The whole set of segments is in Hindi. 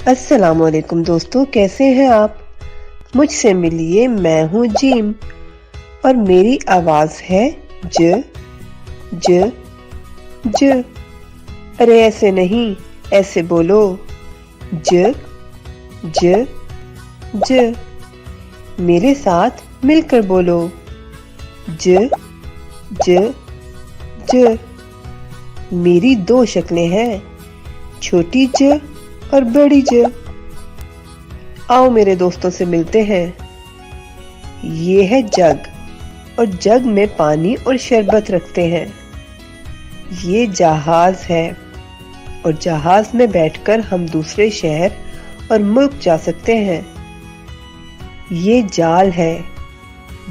अस्सलामुअलैकुम दोस्तों, कैसे हैं आप। मुझसे मिलिए, मैं हूँ जीम और मेरी आवाज है ज ज ज। अरे ऐसे नहीं, ऐसे बोलो, ज ज ज। मेरे साथ मिलकर बोलो, ज ज ज। मेरी दो शक्लें हैं, छोटी ज और बड़ी ज। आओ मेरे दोस्तों से मिलते हैं। ये है जग और जग में पानी और शरबत रखते हैं। ये जहाज है और जहाज में बैठकर हम दूसरे शहर और मुल्क जा सकते हैं। ये जाल है,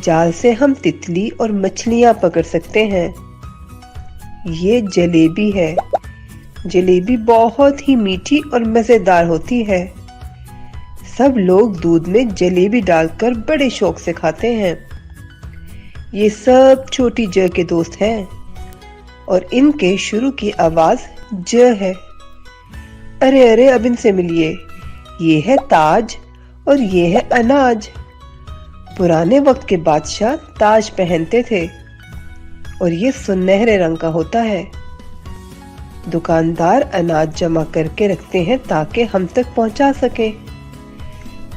जाल से हम तितली और मछलियां पकड़ सकते हैं। ये जलेबी है, जलेबी बहुत ही मीठी और मजेदार होती है। सब लोग दूध में जलेबी डालकर बड़े शौक से खाते हैं। ये सब छोटी ज के दोस्त हैं और इनके शुरू की आवाज ज है। अरे अरे अब इनसे मिलिए। ये है ताज और ये है अनाज। पुराने वक्त के बादशाह ताज पहनते थे और ये सुनहरे रंग का होता है। दुकानदार अनाज जमा करके रखते हैं ताकि हम तक पहुंचा सके।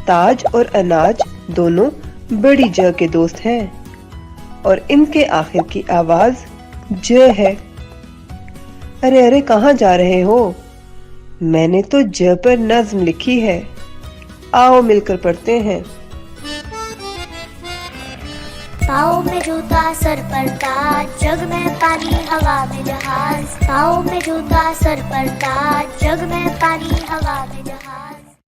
ताज और अनाज दोनों बड़ी ज के दोस्त हैं और इनके आखिर की आवाज ज है। अरे अरे कहाँ जा रहे हो। मैंने तो ज पर नज्म लिखी है, आओ मिलकर पढ़ते हैं। पाँव में जूता सर पर ताज, जग में पानी हवा में जहाज। पाँव में जूता सर पर ताज, जग में पानी हवा में जहाज।